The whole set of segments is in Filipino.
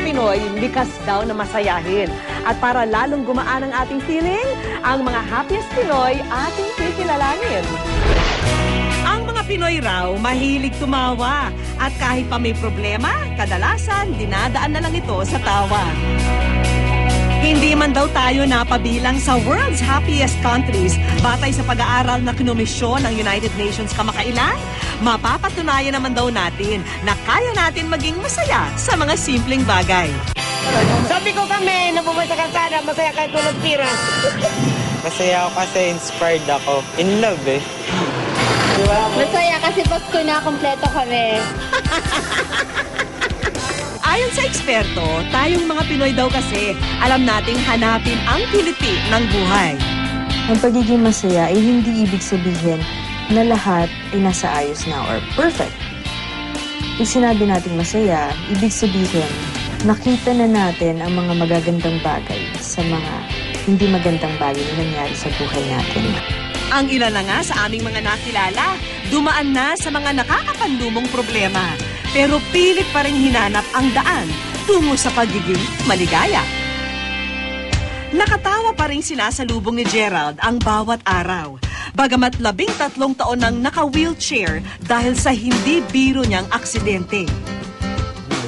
Pinoy, likas daw na masayahin. At para lalong gumaan ang ating feeling, ang mga happiest Pinoy ating kikilalanin. Ang mga Pinoy raw, mahilig tumawa. At kahit pa may problema, kadalasan dinadaan na lang ito sa tawa. Hindi man daw tayo napabilang sa world's happiest countries batay sa pag-aaral na kinomisyon ng United Nations kamakailan, mapapatunayan naman daw natin na kaya natin maging masaya sa mga simpleng bagay. Sabi ko kami, nabubuhay sa kalsada, masaya kahit tulog tira. Masaya ako kasi inspired ako. In love eh. Masaya kasi Pasko na, kompleto kami. Ayon sa eksperto, tayong mga Pinoy daw kasi alam nating hanapin ang kiliti ng buhay. Ang pagiging masaya ay hindi ibig sabihin na lahat ay nasa ayos na or perfect. Pag sinabi nating masaya, ibig sabihin nakita na natin ang mga magagandang bagay sa mga hindi magandang bagay na nangyari sa buhay natin. Ang ilan na nga sa aming mga nakilala, dumaan na sa mga nakakapanlumong problema. Pero pilit pa rin hinanap ang daan tungo sa pagiging maligaya. Nakatawa pa rin sinasalubong ni Gerald ang bawat araw. Bagamat 13 taon nang naka-wheelchair dahil sa hindi biro niyang aksidente.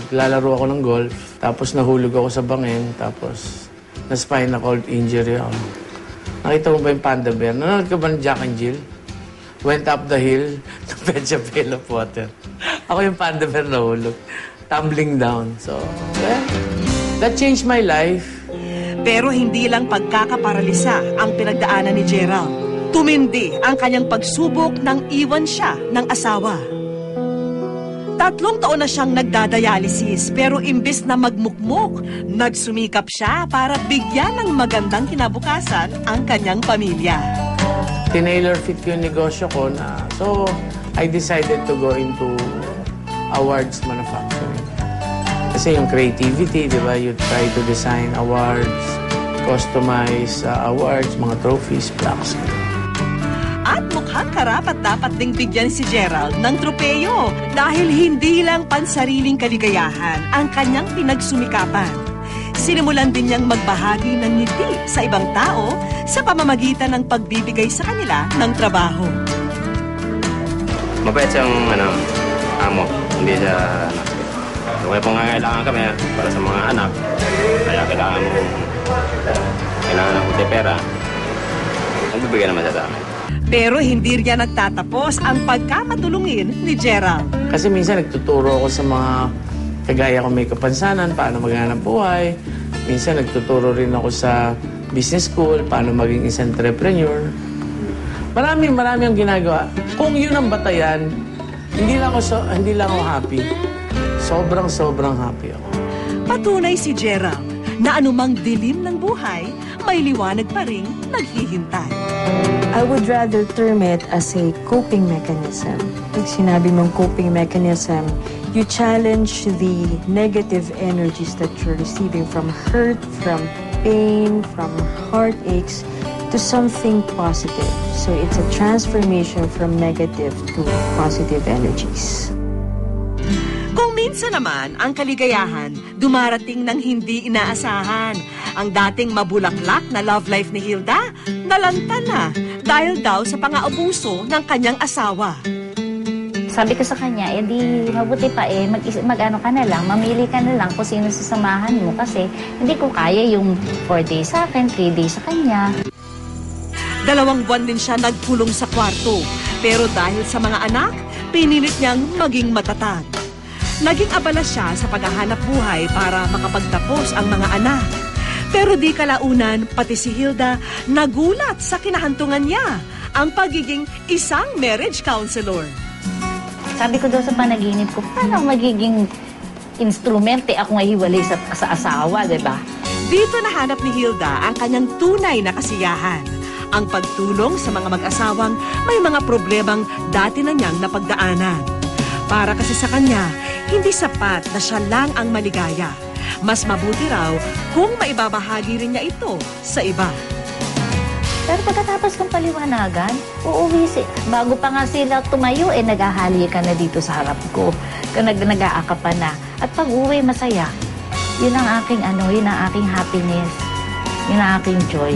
Naglalaro ako ng golf, tapos nahulog ako sa bangin, tapos na-spinal cord injury ako. Nakita mo ba yung panda bear? Nanonood ka ba ng Jack and Jill? Went up the hill, fetch a pail of water. Ako yung panda bear nahulog, tumbling down. So, well, that changed my life. Pero hindi lang pagkakaparalisa ang pinagdaanan ni Gerald. Tumindi ang kanyang pagsubok nang iwan siya ng asawa. 3 taon na siyang nagdadialysis pero imbes na magmukmok, nagsumikap siya para bigyan ng magandang kinabukasan ang kanyang pamilya. Tinailor fit yung negosyo ko na, so I decided to go into awards manufacturing. Kasi yung creativity, di ba, you try to design awards, customize awards, mga trophies, plaques. At mukhang karapat-dapat ding bigyan si Gerald ng tropeyo dahil hindi lang pansariling kaligayahan ang kanyang pinagsumikapan. Sinimulan din niyang magbahagi ng ngiti sa ibang tao sa pamamagitan ng pagbibigay sa kanila ng trabaho. Mabait siyang amo, hindi siya kaya po ngangailangan kami para sa mga anak, kaya kailangan ako ng pera, nagbibigay naman siya sa akin. Pero hindi riyan nagtatapos ang pagkamatulungin ni Gerald. Kasi minsan nagtuturo ako sa mga kagaya ko may kapansanan, paano maghanap buhay. Minsan nagtuturo rin ako sa business school, paano maging isang entrepreneur. Marami ang ginagawa. Kung yun ang batayan, hindi lang ako happy. Sobrang happy ako. Patunay si Gerald na anumang dilim ng buhay, may liwanag pa rin naghihintay. I would rather term it as a coping mechanism. Pag sinabi mong coping mechanism, you challenge the negative energies that you're receiving from hurt, from pain, from heartaches, to something positive. So it's a transformation from negative to positive energies. Kung minsan naman, ang kaligayahan dumarating ng hindi inaasahan. Ang dating mabulaklak na love life ni Hilda, nalanta na dahil daw sa pang-aabuso ng kanyang asawa. Sabi ko sa kanya, di mabuti pa mag-ano ka na lang, mamili ka na lang kung sino sasamahan mo kasi hindi ko kaya yung 4 days sa akin, 3 days sa kanya. 2 buwan din siya nagkulong sa kwarto, pero dahil sa mga anak, pinilit niyang maging matatag. Naging abala siya sa paghahanap buhay para makapagtapos ang mga anak. Pero di kalaunan, pati si Hilda nagulat sa kinahantungan niya, ang pagiging isang marriage counselor. Sabi ko daw sa panaginip ko, paano magiging instrumente ako mahiwalay sa asawa, diba? Dito nahanap ni Hilda ang kanyang tunay na kasiyahan. Ang pagtulong sa mga mag-asawang may mga problemang dati na niyang napagdaanan. Para kasi sa kanya, hindi sapat na siya lang ang maligaya. Mas mabuti raw kung maibabahagi rin niya ito sa iba. Pero pagkatapos kong paliwanagan, uuwi bago pa nga sila tumayo, naghahali ka na dito sa harap ko. Nag-aaka pa na. At pag-uwi, masaya. Yun ang aking yun ang aking happiness. Yun ang aking joy.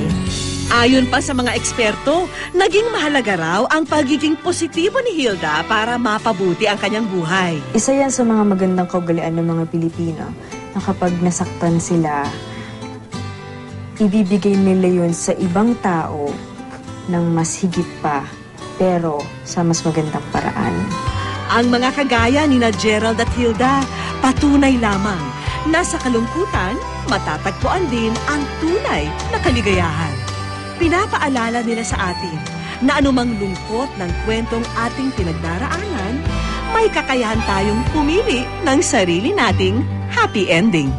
Ayon pa sa mga eksperto, naging mahalaga raw ang pagiging positibo ni Hilda para mapabuti ang kanyang buhay. Isa yan sa mga magandang kaugalian ng mga Pilipino na kapag nasaktan sila, ibibigay nila yun sa ibang tao ng mas higit pa, pero sa mas magandang paraan. Ang mga kagaya ni na Gerald at Hilda, patunay lamang na sa kalungkutan, matatagpuan din ang tunay na kaligayahan. Pinapaalala nila sa atin na anumang lungkot ng kwentong ating pinagdaraanan, may kakayahan tayong pumili ng sarili nating happy ending.